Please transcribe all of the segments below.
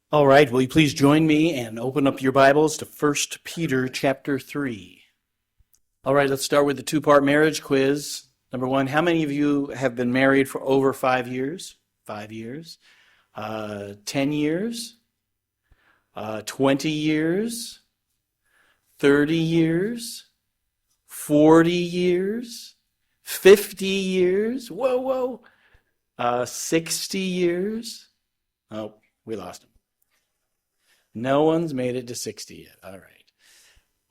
All right, will you please join me and open up your Bibles to 1 Peter chapter 3. All right, let's start with the two-part marriage quiz. Number one, how many of you have been married for over 5 years? 5 years. 10 years? 20 years? 30 years? 40 years? 50 years? Whoa. 60 years? Oh, we lost him. No one's made it to 60 yet. All right.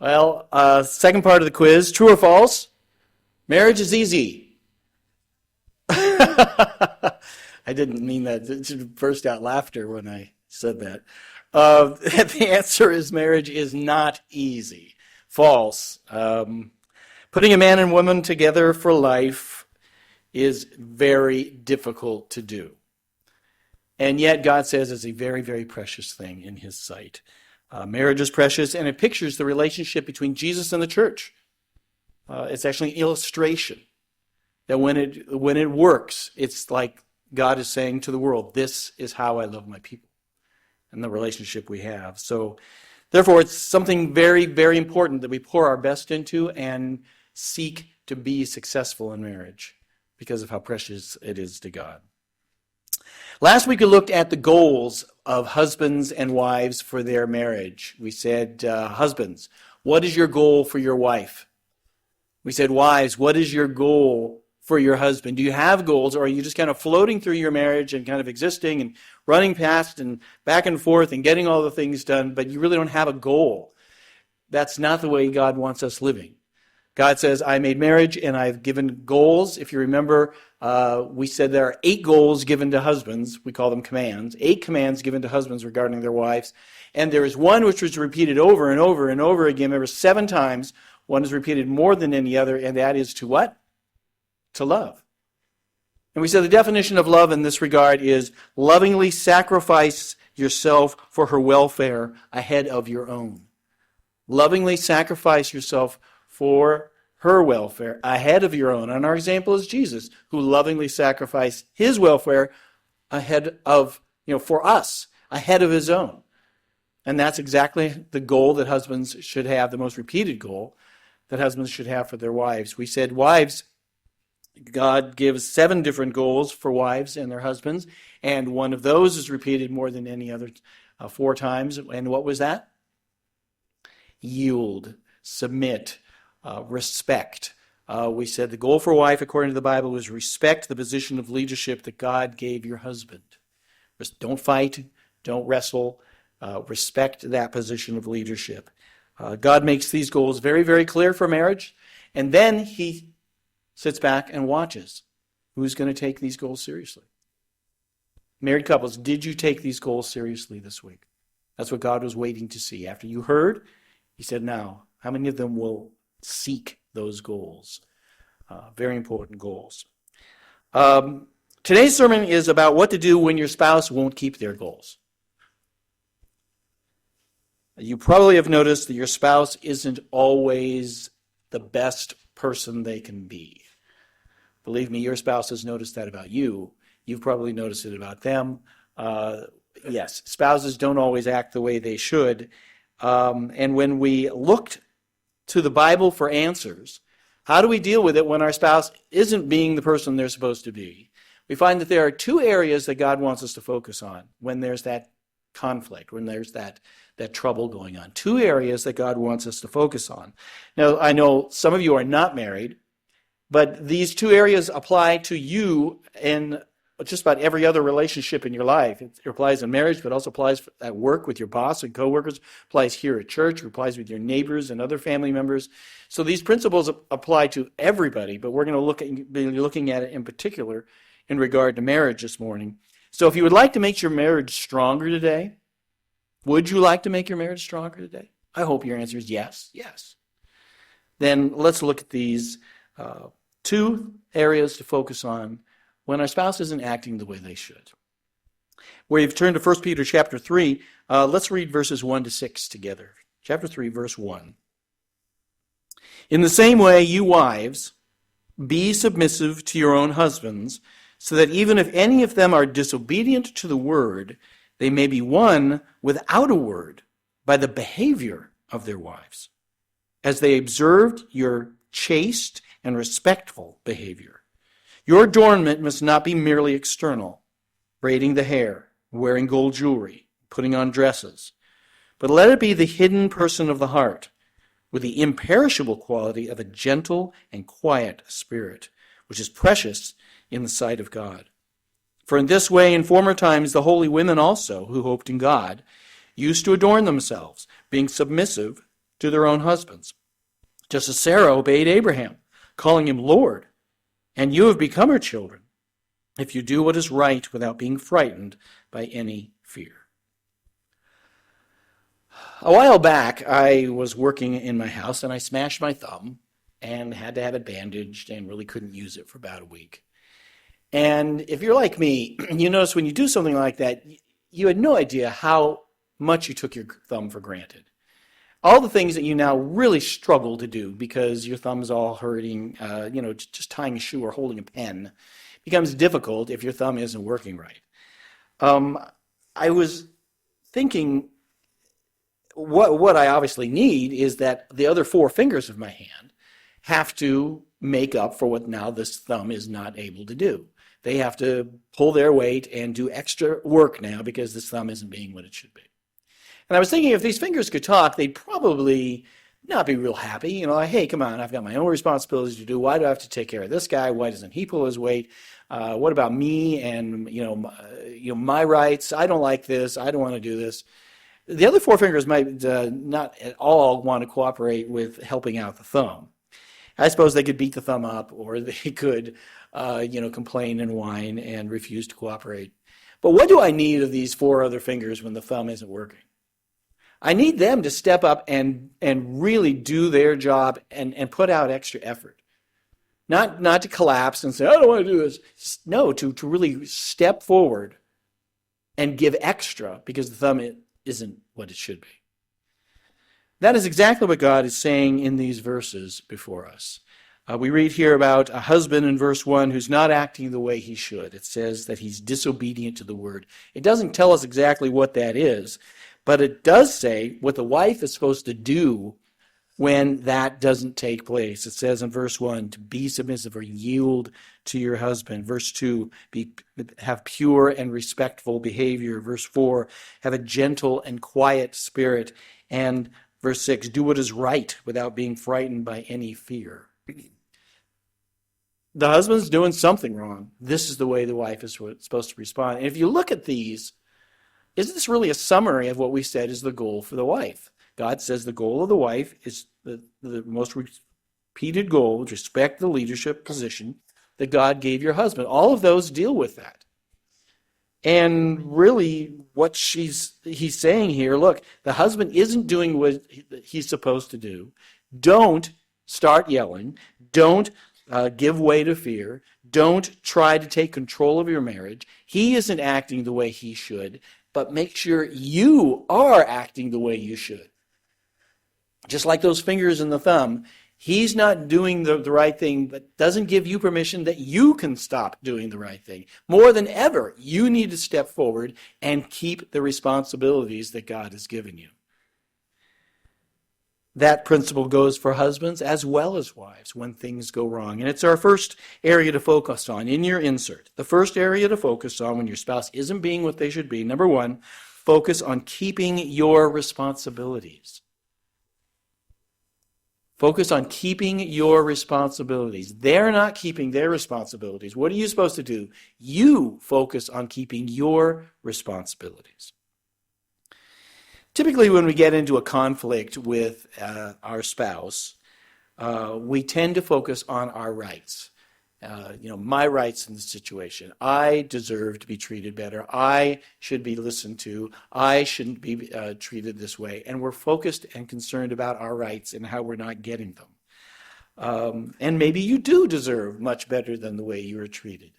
Well, second part of the quiz, true or false? Marriage is easy. I didn't mean that. It should burst out laughter when I said that. The answer is marriage is not easy. False. Putting a man and woman together for life is very difficult to do. And yet God says it's a very, very precious thing in his sight. Marriage is precious, and it pictures the relationship between Jesus and the church. It's actually an illustration that when it works, it's like God is saying to the world, this is how I love my people and the relationship we have. So therefore, it's something very, very important that we pour our best into and seek to be successful in marriage because of how precious it is to God. Last week we looked at the goals of husbands and wives for their marriage. We said, husbands, what is your goal for your wife? We said, wives, what is your goal for your husband? Do you have goals, or are you just kind of floating through your marriage and kind of existing and running past and back and forth and getting all the things done, but you really don't have a goal? That's not the way God wants us living. God says, I made marriage and I've given goals. If you remember, we said there are 8 goals given to husbands. We call them commands. 8 commands given to husbands regarding their wives. And there is one which was repeated over and over and over again. Remember, 7 times. One is repeated more than any other, and that is to what? To love. And we said the definition of love in this regard is lovingly sacrifice yourself for her welfare ahead of your own. Lovingly sacrifice yourself for her welfare ahead of your own. And our example is Jesus, who lovingly sacrificed his welfare ahead of, for us, ahead of his own. And that's exactly the goal that husbands should have, the most repeated goal that husbands should have for their wives. We said wives, God gives 7 different goals for wives and their husbands, and one of those is repeated more than any other 4 times. And what was that? Yield, submit, respect. We said the goal for a wife, according to the Bible, was respect the position of leadership that God gave your husband. Don't fight, don't wrestle, respect that position of leadership. God makes these goals very, very clear for marriage, and then he sits back and watches who's going to take these goals seriously. Married couples, did you take these goals seriously this week? That's what God was waiting to see. After you heard, he said, now, how many of them will seek those goals? Very important goals. Today's sermon is about what to do when your spouse won't keep their goals. You probably have noticed that your spouse isn't always the best person they can be. Believe me, your spouse has noticed that about you. You've probably noticed it about them. Yes, spouses don't always act the way they should. And when we looked to the Bible for answers, how do we deal with it when our spouse isn't being the person they're supposed to be? We find that there are 2 areas that God wants us to focus on when there's that conflict, when there's that trouble going on. 2 areas that God wants us to focus on. Now, I know some of you are not married, but these 2 areas apply to you in just about every other relationship in your life. It applies in marriage, but also applies at work with your boss and coworkers, applies here at church, applies with your neighbors and other family members. So these principles apply to everybody, but we're going to be looking at it in particular in regard to marriage this morning. So if you would like to make your marriage stronger today, would you like to make your marriage stronger today? I hope your answer is yes, yes. Then let's look at these 2 areas to focus on when our spouse isn't acting the way they should. We've turned to 1 Peter chapter 3. Let's read verses 1 to 6 together. Chapter 3, verse 1. In the same way, you wives, be submissive to your own husbands, so that even if any of them are disobedient to the word, They may be won without a word by the behavior of their wives, as they observed your chaste and respectful behavior. Your adornment must not be merely external, braiding the hair, wearing gold jewelry, putting on dresses, but let it be the hidden person of the heart, with the imperishable quality of a gentle and quiet spirit, which is precious in the sight of God. For in this way, in former times, the holy women also, who hoped in God, used to adorn themselves, being submissive to their own husbands, just as Sarah obeyed Abraham, calling him Lord. And you have become her children, if you do what is right without being frightened by any fear. A while back, I was working in my house, and I smashed my thumb and had to have it bandaged and really couldn't use it for about a week. And if you're like me, you notice when you do something like that, you had no idea how much you took your thumb for granted. All the things that you now really struggle to do because your thumb's all hurting, just tying a shoe or holding a pen becomes difficult if your thumb isn't working right. I was thinking what I obviously need is that the other four fingers of my hand have to make up for what now this thumb is not able to do. They have to pull their weight and do extra work now because this thumb isn't being what it should be. And I was thinking if these fingers could talk, they'd probably not be real happy. Hey, come on, I've got my own responsibilities to do. Why do I have to take care of this guy? Why doesn't he pull his weight? What about me and my rights? I don't like this. I don't want to do this. The other four fingers might not at all want to cooperate with helping out the thumb. I suppose they could beat the thumb up, or they could, complain and whine and refuse to cooperate. But what do I need of these four other fingers when the thumb isn't working? I need them to step up and really do their job and put out extra effort. Not to collapse and say, I don't want to do this. No, to really step forward and give extra because the thumb isn't what it should be. That is exactly what God is saying in these verses before us. We read here about a husband in verse 1 who's not acting the way he should. It says that he's disobedient to the word. It doesn't tell us exactly what that is, but it does say what the wife is supposed to do when that doesn't take place. It says in verse 1, to be submissive or yield to your husband. Verse 2, have pure and respectful behavior. Verse 4, have a gentle and quiet spirit. And verse 6, do what is right without being frightened by any fear. The husband's doing something wrong. This is the way the wife is supposed to respond. And if you look at these, isn't this really a summary of what we said is the goal for the wife? God says the goal of the wife is the most repeated goal, respect the leadership position that God gave your husband. All of those deal with that. And really what he's saying here, look, the husband isn't doing what he's supposed to do. Don't start yelling. Don't give way to fear. Don't try to take control of your marriage. He isn't acting the way he should, but make sure you are acting the way you should. Just like those fingers and the thumb, he's not doing the right thing, but doesn't give you permission that you can stop doing the right thing. More than ever, you need to step forward and keep the responsibilities that God has given you. That principle goes for husbands as well as wives when things go wrong. And it's our first area to focus on in your insert. The first area to focus on when your spouse isn't being what they should be. Number one, focus on keeping your responsibilities. Focus on keeping your responsibilities. They're not keeping their responsibilities. What are you supposed to do? You focus on keeping your responsibilities. Typically, when we get into a conflict with our spouse, we tend to focus on our rights. My rights in the situation. I deserve to be treated better. I should be listened to. I shouldn't be treated this way. And we're focused and concerned about our rights and how we're not getting them. And maybe you do deserve much better than the way you were treated.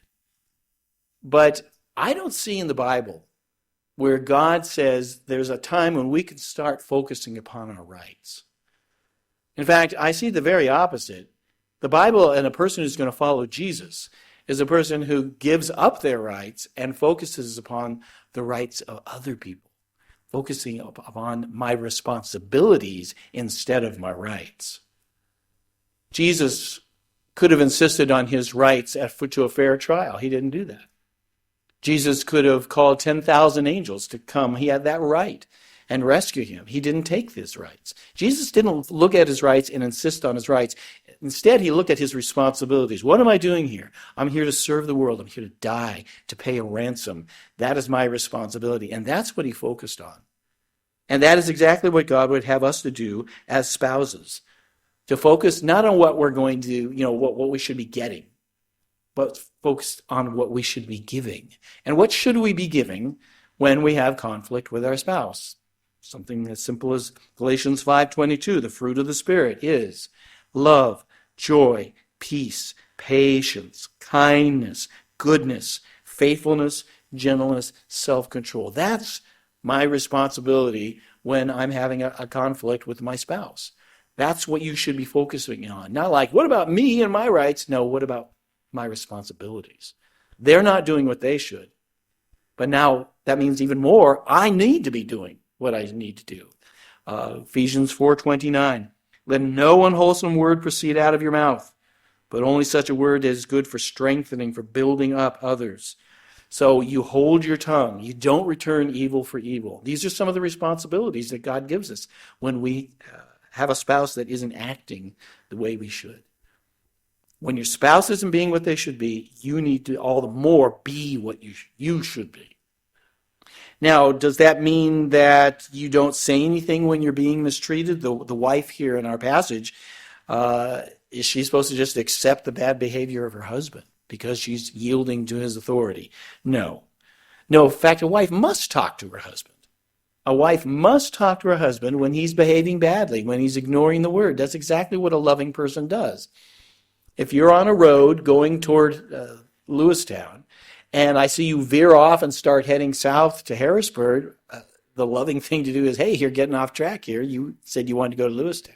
But I don't see in the Bible where God says there's a time when we can start focusing upon our rights. In fact, I see the very opposite. The Bible and a person who's going to follow Jesus is a person who gives up their rights and focuses upon the rights of other people, focusing upon my responsibilities instead of my rights. Jesus could have insisted on his rights to a fair trial. He didn't do that. Jesus could have called 10,000 angels to come. He had that right and rescue him. He didn't take his rights. Jesus didn't look at his rights and insist on his rights. Instead, he looked at his responsibilities. What am I doing here? I'm here to serve the world. I'm here to die, to pay a ransom. That is my responsibility. And that's what he focused on. And that is exactly what God would have us to do as spouses. To focus not on what we're going to, what we should be getting, but focused on what we should be giving. And what should we be giving when we have conflict with our spouse? Something as simple as Galatians 5:22, the fruit of the Spirit is love, joy, peace, patience, kindness, goodness, faithfulness, gentleness, self-control. That's my responsibility when I'm having a conflict with my spouse. That's what you should be focusing on. Not like, what about me and my rights? No, what about my responsibilities? They're not doing what they should. But now that means even more, I need to be doing what I need to do. Ephesians 4:29. Let no unwholesome word proceed out of your mouth, but only such a word as is good for strengthening, for building up others. So you hold your tongue. You don't return evil for evil. These are some of the responsibilities that God gives us when we have a spouse that isn't acting the way we should. When your spouse isn't being what they should be, you need to all the more be what you should be. Now, does that mean that you don't say anything when you're being mistreated? The wife here in our passage, is she supposed to just accept the bad behavior of her husband because she's yielding to his authority? No. No, in fact, a wife must talk to her husband. A wife must talk to her husband when he's behaving badly, when he's ignoring the word. That's exactly what a loving person does. If you're on a road going toward Lewistown, and I see you veer off and start heading south to Harrisburg, the loving thing to do is, hey, you're getting off track here. You said you wanted to go to Lewistown.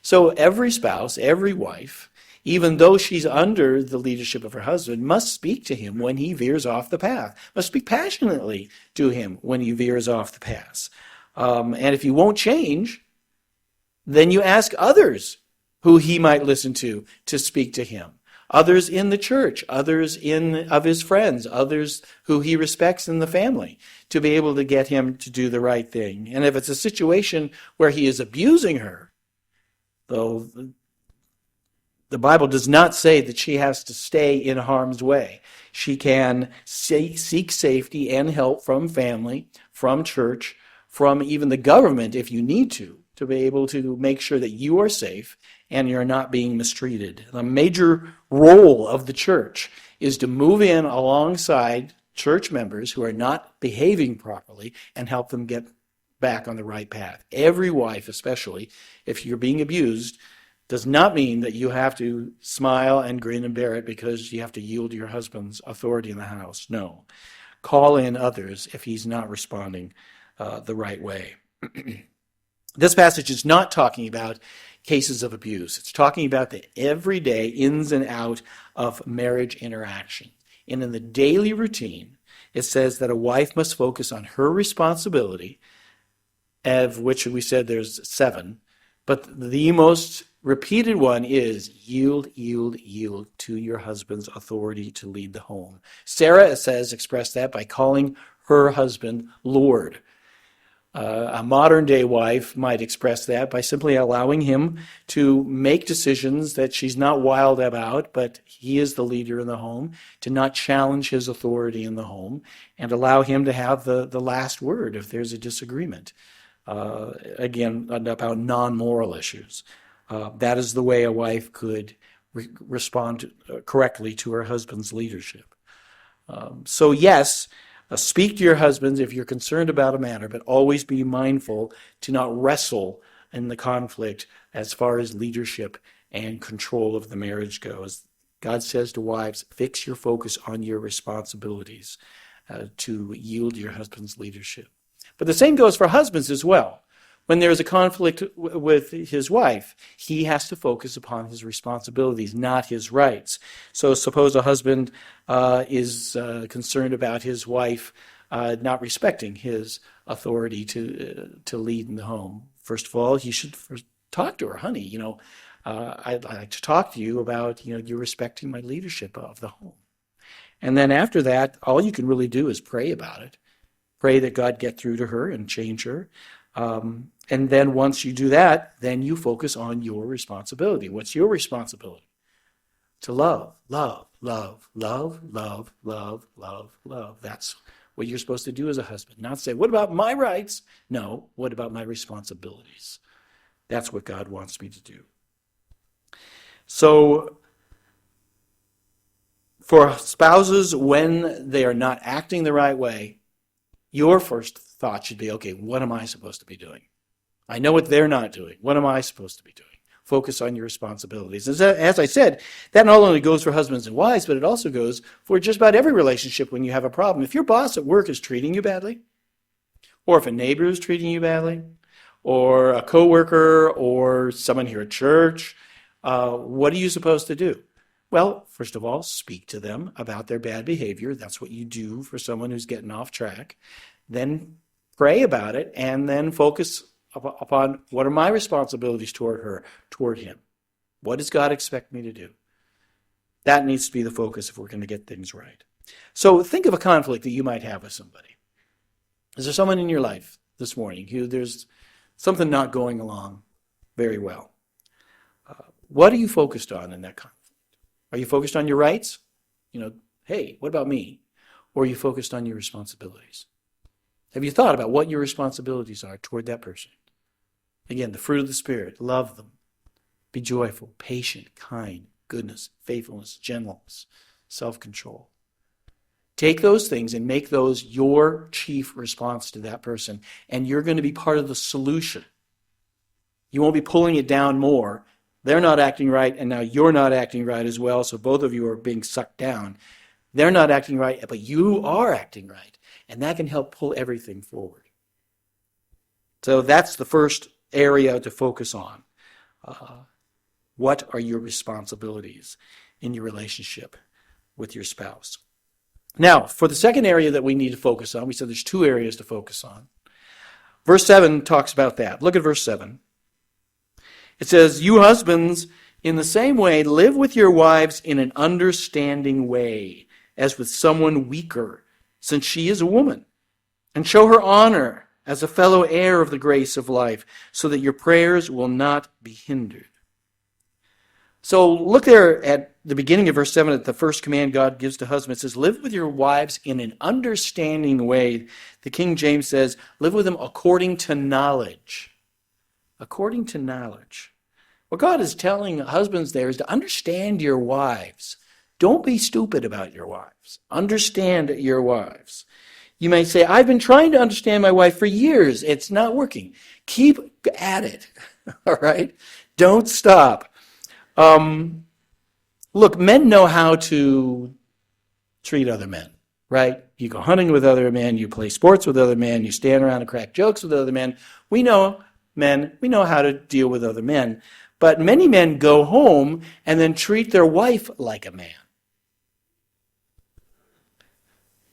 So every spouse, every wife, even though she's under the leadership of her husband, must speak to him when he veers off the path, must speak passionately to him when he veers off the path. And if you won't change, then you ask others who he might listen to speak to him. Others in the church, others of his friends, others who he respects in the family, to be able to get him to do the right thing. And if it's a situation where he is abusing her, though the Bible does not say that she has to stay in harm's way. She can seek safety and help from family, from church, from even the government if you need to be able to make sure that you are safe and you're not being mistreated. The major role of the church is to move in alongside church members who are not behaving properly and help them get back on the right path. Every wife, especially, if you're being abused, does not mean that you have to smile and grin and bear it because you have to yield to your husband's authority in the house. No. Call in others if he's not responding the right way. This passage is not talking about cases of abuse. It's talking about the everyday ins and out of marriage interaction. And in the daily routine, it says that a wife must focus on her responsibility, of which we said there's 7. But the most repeated one is yield to your husband's authority to lead the home. Sarah, it says, expressed that by calling her husband Lord. A modern-day wife might express that by simply allowing him to make decisions that she's not wild about, but he is the leader in the home, to not challenge his authority in the home, and allow him to have the last word if there's a disagreement. Again, about non-moral issues. That is the way a wife could respond correctly to her husband's leadership. So yes, speak to your husbands if you're concerned about a matter, but always be mindful to not wrestle in the conflict as far as leadership and control of the marriage goes. God says to wives, fix your focus on your responsibilities to yield your husband's leadership. But the same goes for husbands as well. When there's a conflict with his wife, he has to focus upon his responsibilities, not his rights. So suppose a husband is concerned about his wife not respecting his authority to lead in the home. First of all, he should first talk to her, honey. I'd like to talk to you about you respecting my leadership of the home. And then after that, all you can really do is pray about it. Pray that God get through to her and change her. And then once you do that, then you focus on your responsibility. What's your responsibility? To love, love, love, love, love, love, love, love. That's what you're supposed to do as a husband. Not say, what about my rights? No, what about my responsibilities? That's what God wants me to do. So for spouses, when they are not acting the right way, your first thought should be, okay, what am I supposed to be doing? I know what they're not doing. What am I supposed to be doing? Focus on your responsibilities. As I said, that not only goes for husbands and wives, but it also goes for just about every relationship when you have a problem. If your boss at work is treating you badly, or if a neighbor is treating you badly, or a coworker, or someone here at church, what are you supposed to do? Well, first of all, speak to them about their bad behavior. That's what you do for someone who's getting off track. Then pray about it, and then focus upon what are my responsibilities toward her, toward him. What does God expect me to do? That needs to be the focus if we're going to get things right. So think of a conflict that you might have with somebody. Is there someone in your life this morning who there's something not going along very well? What are you focused on in that conflict? Are you focused on your rights? Hey, what about me? Or are you focused on your responsibilities? Have you thought about what your responsibilities are toward that person? Again, the fruit of the Spirit, love them. Be joyful, patient, kind, goodness, faithfulness, gentleness, self-control. Take those things and make those your chief response to that person, and you're going to be part of the solution. You won't be pulling it down more. They're not acting right, and now you're not acting right as well, so both of you are being sucked down. They're not acting right, but you are acting right, and that can help pull everything forward. So that's the first area to focus on. What are your responsibilities in your relationship with your spouse? Now, for the second area that we need to focus on, we said there's two areas to focus on. Verse 7 talks about that. Look at verse 7. It says, you husbands, in the same way, live with your wives in an understanding way, as with someone weaker, since she is a woman, and show her honor as a fellow heir of the grace of life, so that your prayers will not be hindered. So look there at the beginning of verse 7 at the first command God gives to husbands. It says, live with your wives in an understanding way. The King James says, live with them according to knowledge. According to knowledge. What God is telling husbands there is to understand your wives. Don't be stupid about your wives. Understand your wives. You may say, I've been trying to understand my wife for years. It's not working. Keep at it. All right? Don't stop. Look, men know how to treat other men, right? You go hunting with other men. You play sports with other men. You stand around and crack jokes with other men. We know how to deal with other men. But many men go home and then treat their wife like a man.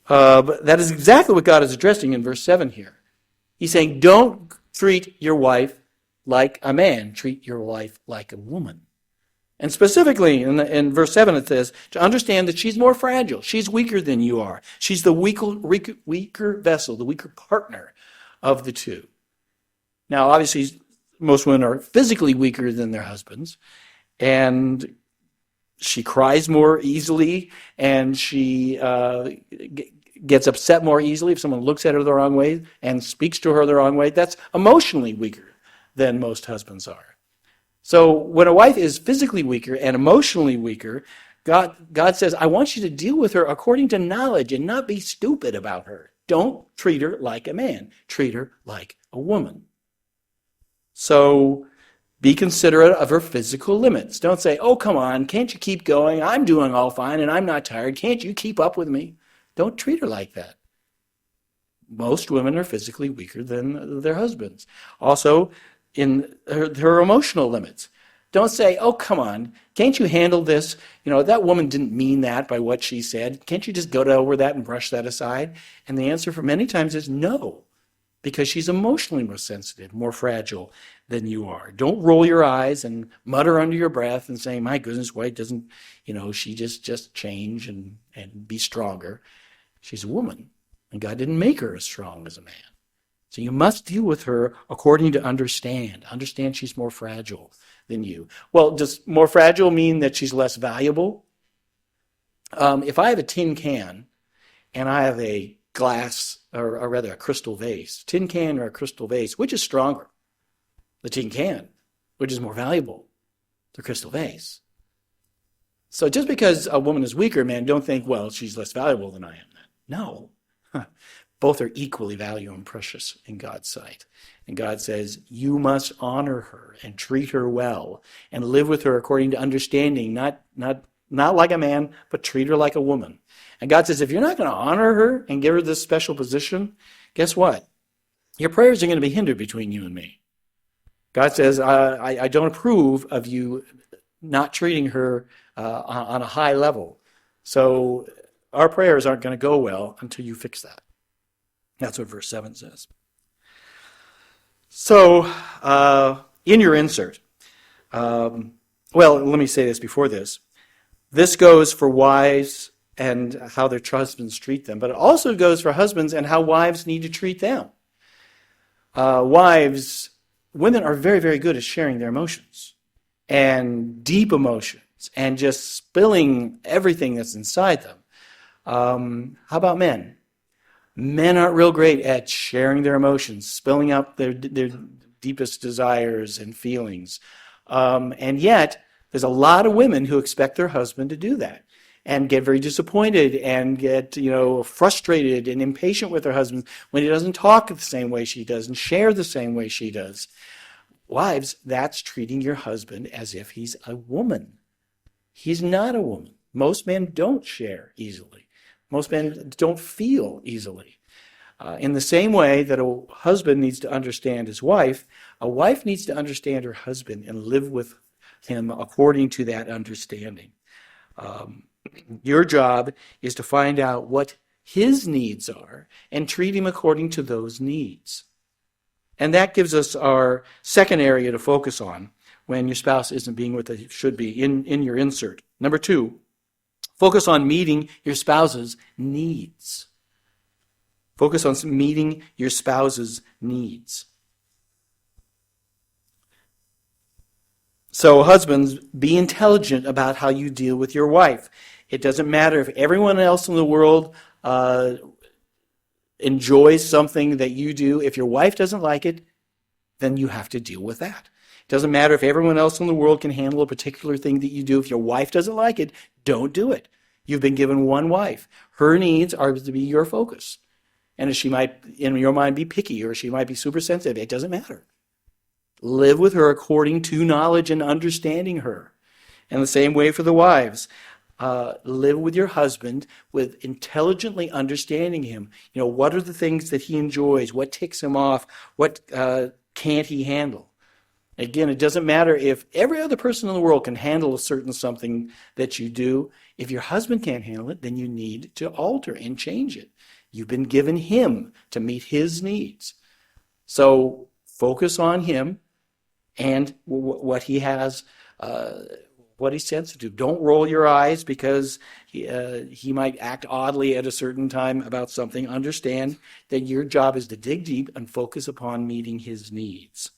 But that is exactly what God is addressing in verse 7 here. He's saying, don't treat your wife like a man. Treat your wife like a woman. And specifically in verse 7 it says, to understand that she's more fragile. She's weaker than you are. She's the weaker vessel, the weaker partner of the two. Now, obviously, most women are physically weaker than their husbands. And she cries more easily, and she gets upset more easily if someone looks at her the wrong way and speaks to her the wrong way. That's emotionally weaker than most husbands are. So when a wife is physically weaker and emotionally weaker, God says, I want you to deal with her according to knowledge and not be stupid about her. Don't treat her like a man. Treat her like a woman. So be considerate of her physical limits. Don't say, oh, come on, can't you keep going? I'm doing all fine and I'm not tired. Can't you keep up with me? Don't treat her like that. Most women are physically weaker than their husbands. Also, in her emotional limits. Don't say, oh, come on, can't you handle this? That woman didn't mean that by what she said. Can't you just go over that and brush that aside? And the answer for many times is no, because she's emotionally more sensitive, more fragile than you are. Don't roll your eyes and mutter under your breath and say, my goodness, why doesn't, she just change and be stronger? She's a woman, and God didn't make her as strong as a man. So you must deal with her according to understand. Understand she's more fragile than you. Well, does more fragile mean that she's less valuable? If I have a tin can and I have a glass, or rather a crystal vase, tin can or a crystal vase, which is stronger? The tin can. Which is more valuable? The crystal vase. So just because a woman is weaker, man, don't think, well, she's less valuable than I am. No. Both are equally valuable and precious in God's sight. And God says, you must honor her and treat her well and live with her according to understanding, not like a man, but treat her like a woman. And God says, if you're not going to honor her and give her this special position, guess what? Your prayers are going to be hindered between you and me. God says, I don't approve of you not treating her on a high level. So our prayers aren't going to go well until you fix that. That's what verse 7 says. So, in your insert, well, let me say this before this. This goes for wives and how their husbands treat them, but it also goes for husbands and how wives need to treat them. Women are very, very good at sharing their emotions and deep emotions and just spilling everything that's inside them. How about men? Men aren't real great at sharing their emotions, spilling out their deepest desires and feelings. And yet, there's a lot of women who expect their husband to do that and get very disappointed and get, frustrated and impatient with their husband when he doesn't talk the same way she does and share the same way she does. Wives, that's treating your husband as if he's a woman. He's not a woman. Most men don't share easily. Most men don't feel easily. In the same way that a husband needs to understand his wife, a wife needs to understand her husband and live with him according to that understanding. Your job is to find out what his needs are and treat him according to those needs. And that gives us our second area to focus on when your spouse isn't being what they should be in your insert. Number 2, focus on meeting your spouse's needs. Focus on meeting your spouse's needs. So husbands, be intelligent about how you deal with your wife. It doesn't matter if everyone else in the world enjoys something that you do. If your wife doesn't like it, then you have to deal with that. It doesn't matter if everyone else in the world can handle a particular thing that you do. If your wife doesn't like it, don't do it. You've been given one wife. Her needs are to be your focus. And she might, in your mind, be picky, or she might be super sensitive. It doesn't matter. Live with her according to knowledge and understanding her. And the same way for the wives. Live with your husband with intelligently understanding him. What are the things that he enjoys? What ticks him off? What can't he handle? Again, it doesn't matter if every other person in the world can handle a certain something that you do. If your husband can't handle it, then you need to alter and change it. You've been given him to meet his needs. So focus on him and what he has, what he's sensitive. Don't roll your eyes because he might act oddly at a certain time about something. Understand that your job is to dig deep and focus upon meeting his needs.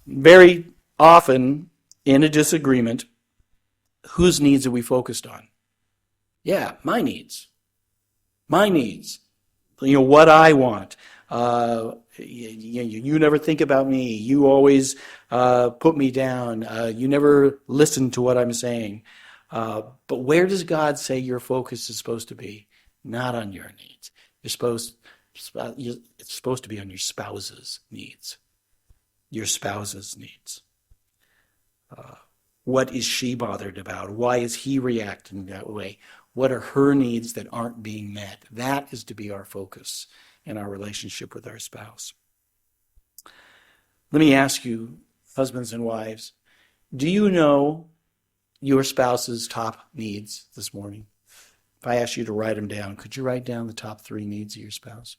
Very often in a disagreement, whose needs are we focused on? Yeah, my needs. My needs. What I want. You never think about me. You always put me down. You never listen to what I'm saying. But where does God say your focus is supposed to be? Not on your needs. It's supposed to be on your spouse's needs. Your spouse's needs. What is she bothered about? Why is he reacting that way? What are her needs that aren't being met? That is to be our focus in our relationship with our spouse. Let me ask you, husbands and wives, do you know your spouse's top needs this morning? If I asked you to write them down, could you write down the top 3 needs of your spouse?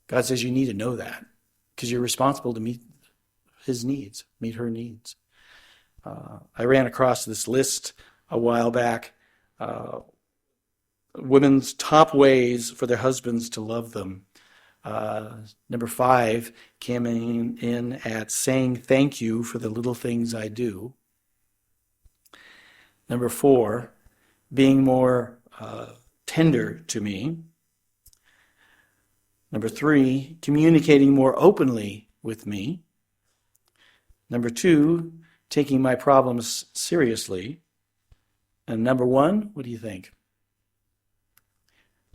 God says you need to know that because you're responsible to meet his needs, meet her needs. I ran across this list a while back, women's top ways for their husbands to love them. Number 5 came in at saying thank you for the little things I do. Number 4, being more tender to me. Number 3, communicating more openly with me. Number 2, taking my problems seriously. And number 1, what do you think?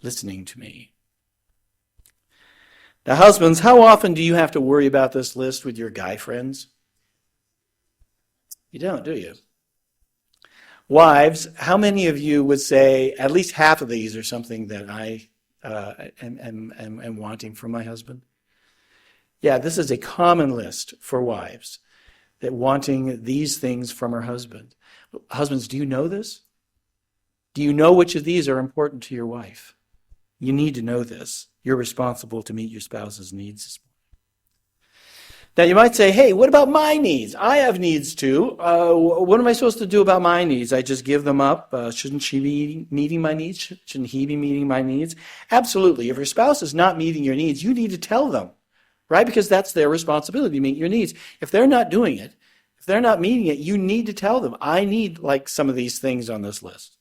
Listening to me. Now, husbands, how often do you have to worry about this list with your guy friends? You don't, do you? Wives, how many of you would say at least half of these are something that I am wanting from my husband? Yeah, this is a common list for wives, that wanting these things from her husband. Husbands, do you know this? Do you know which of these are important to your wife? You need to know this. You're responsible to meet your spouse's needs. Now you might say, hey, what about my needs? I have needs too. What am I supposed to do about my needs? I just give them up? Shouldn't she be meeting my needs? Shouldn't he be meeting my needs? Absolutely. If your spouse is not meeting your needs, you need to tell them, right? Because that's their responsibility to meet your needs. If they're not doing it, if they're not meeting it, you need to tell them, I need like some of these things on this list.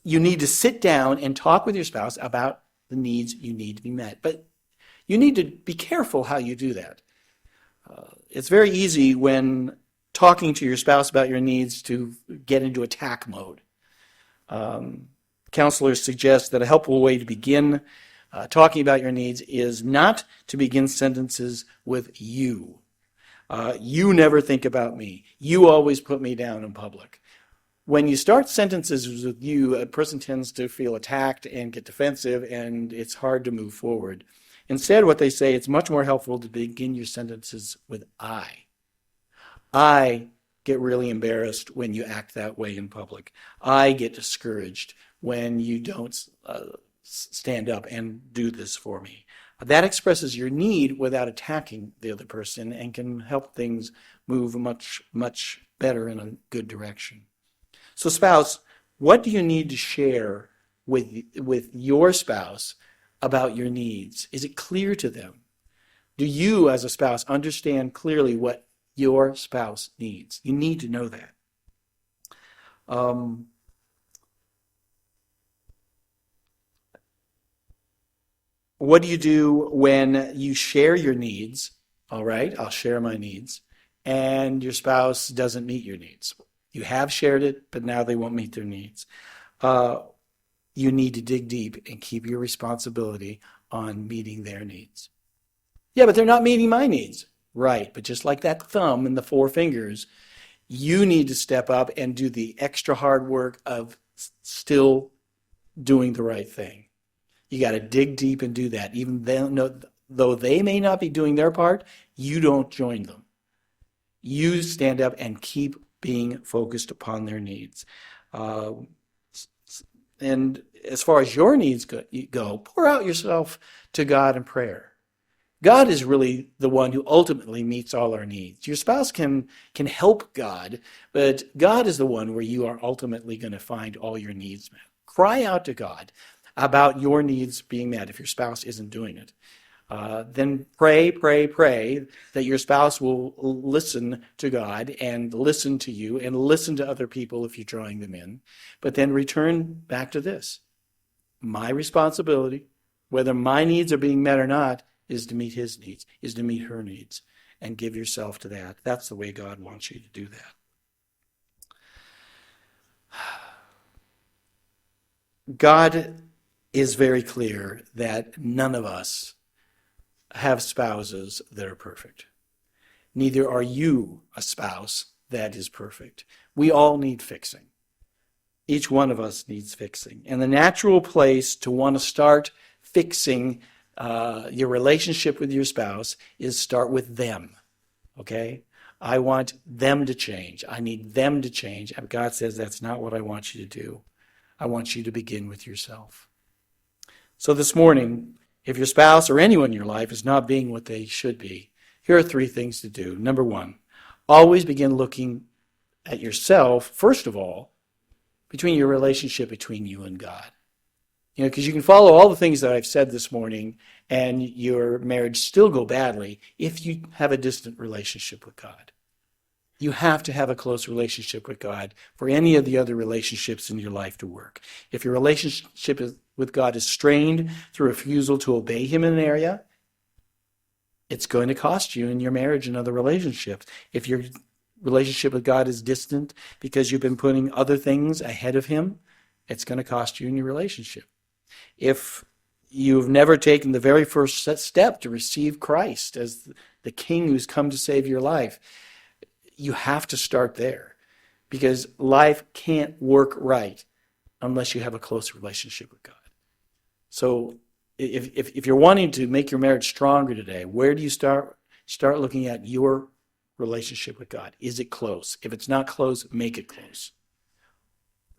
You need to sit down and talk with your spouse about the needs you need to be met. But you need to be careful how you do that. It's very easy when talking to your spouse about your needs to get into attack mode. Counselors suggest that a helpful way to begin talking about your needs is not to begin sentences with you. You never think about me. You always put me down in public. When you start sentences with you, a person tends to feel attacked and get defensive, and it's hard to move forward. Instead, what they say, it's much more helpful to begin your sentences with I. I get really embarrassed when you act that way in public. I get discouraged when you don't stand up and do this for me. That expresses your need without attacking the other person and can help things move much, much better in a good direction. So spouse, what do you need to share with your spouse about your needs? Is it clear to them? Do you, as a spouse, understand clearly what your spouse needs? You need to know that. What do you do when you share your needs? All right, I'll share my needs, and your spouse doesn't meet your needs. You have shared it, but now they won't meet their needs. You need to dig deep and keep your responsibility on meeting their needs. Yeah, but they're not meeting my needs. Right, but just like that thumb and the 4 fingers, you need to step up and do the extra hard work of still doing the right thing. You got to dig deep and do that. Even though they may not be doing their part, you don't join them. You stand up and keep being focused upon their needs. And as far as your needs go, pour out yourself to God in prayer. God is really the one who ultimately meets all our needs. Your spouse can help God, but God is the one where you are ultimately going to find all your needs met. Cry out to God about your needs being met if your spouse isn't doing it. Then pray that your spouse will listen to God and listen to you and listen to other people if you're drawing them in. But then return back to this. My responsibility, whether my needs are being met or not, is to meet his needs, is to meet her needs, and give yourself to that. That's the way God wants you to do that. God is very clear that none of us have spouses that are perfect. Neither are you a spouse that is perfect. We all need fixing. Each one of us needs fixing. And the natural place to want to start fixing your relationship with your spouse is start with them. Okay? I want them to change. I need them to change. And God says that's not what I want you to do. I want you to begin with yourself. So this morning, if your spouse or anyone in your life is not being what they should be, here are 3 things to do. Number 1, always begin looking at yourself, first of all, between your relationship between you and God. Because you can follow all the things that I've said this morning and your marriage still go badly if you have a distant relationship with God. You have to have a close relationship with God for any of the other relationships in your life to work. If your relationship with God is strained through refusal to obey him in an area, it's going to cost you in your marriage and other relationships. If your relationship with God is distant because you've been putting other things ahead of him, it's going to cost you in your relationship. If you've never taken the very first step to receive Christ as the King who's come to save your life, you have to start there, because life can't work right unless you have a close relationship with God. So if you're wanting to make your marriage stronger today, where do you start? Start looking at your relationship with God. Is it close? If it's not close, make it close.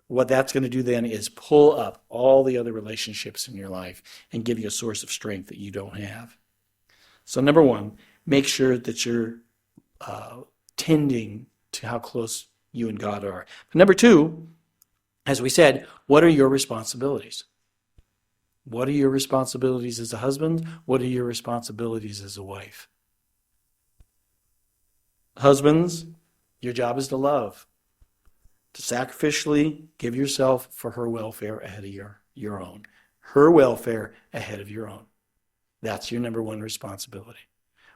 What that's going to do then is pull up all the other relationships in your life and give you a source of strength that you don't have. So number 1, make sure that you're tending to how close you and God are. But number 2, as we said, what are your responsibilities? What are your responsibilities as a husband? What are your responsibilities as a wife? Husbands, your job is to love, to sacrificially give yourself for her welfare ahead of your own. Her welfare ahead of your own. That's your number 1 responsibility.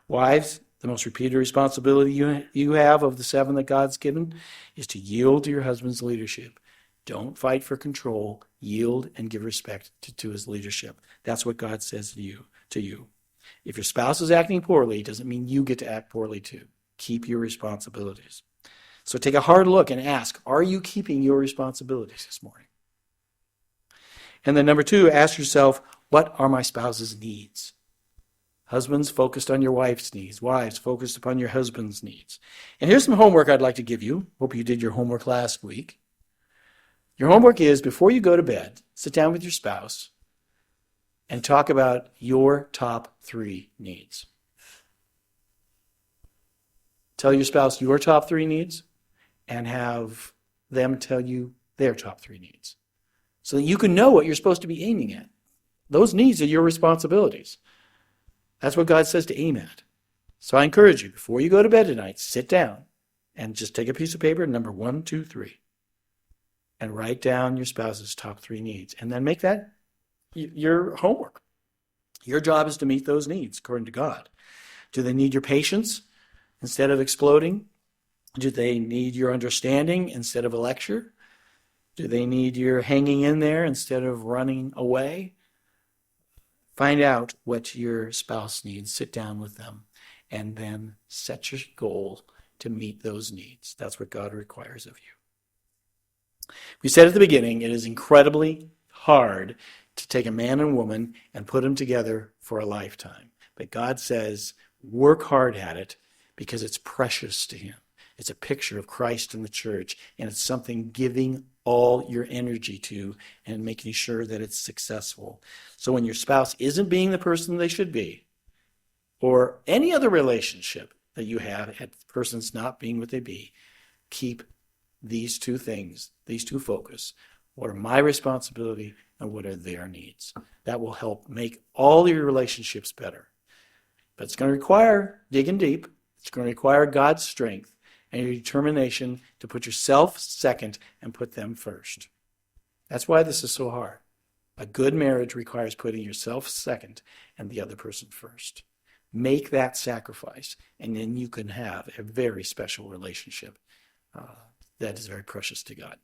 Wives, the most repeated responsibility you have of the 7 that God's given is to yield to your husband's leadership. Don't fight for control. Yield and give respect to his leadership. That's what God says to you. If your spouse is acting poorly, it doesn't mean you get to act poorly too. Keep your responsibilities. So take a hard look and ask, are you keeping your responsibilities this morning? And then number 2, ask yourself, what are my spouse's needs? Husbands, focused on your wife's needs. Wives, focused upon your husband's needs. And here's some homework I'd like to give you. Hope you did your homework last week. Your homework is, before you go to bed, sit down with your spouse and talk about your top 3 needs. Tell your spouse your top 3 needs and have them tell you their top 3 needs, so that you can know what you're supposed to be aiming at. Those needs are your responsibilities. That's what God says to aim at. So I encourage you, before you go to bed tonight, sit down and just take a piece of paper, number 1, 2, 3, and write down your spouse's top 3 needs. And then make that your homework. Your job is to meet those needs according to God. Do they need your patience instead of exploding? Do they need your understanding instead of a lecture? Do they need your hanging in there instead of running away? Find out what your spouse needs. Sit down with them and then set your goal to meet those needs. That's what God requires of you. We said at the beginning, it is incredibly hard to take a man and woman and put them together for a lifetime. But God says, work hard at it because it's precious to him. It's a picture of Christ and the church, and it's something giving all your energy to and making sure that it's successful. So when your spouse isn't being the person they should be, or any other relationship that you have, and the person's not being what they be, keep these 2 things, these 2 focus. What are my responsibility and what are their needs? That will help make all your relationships better. But it's going to require digging deep. It's going to require God's strength and your determination to put yourself second and put them first. That's why this is so hard. A good marriage requires putting yourself second and the other person first. Make that sacrifice, and then you can have a very special relationship that is very precious to God.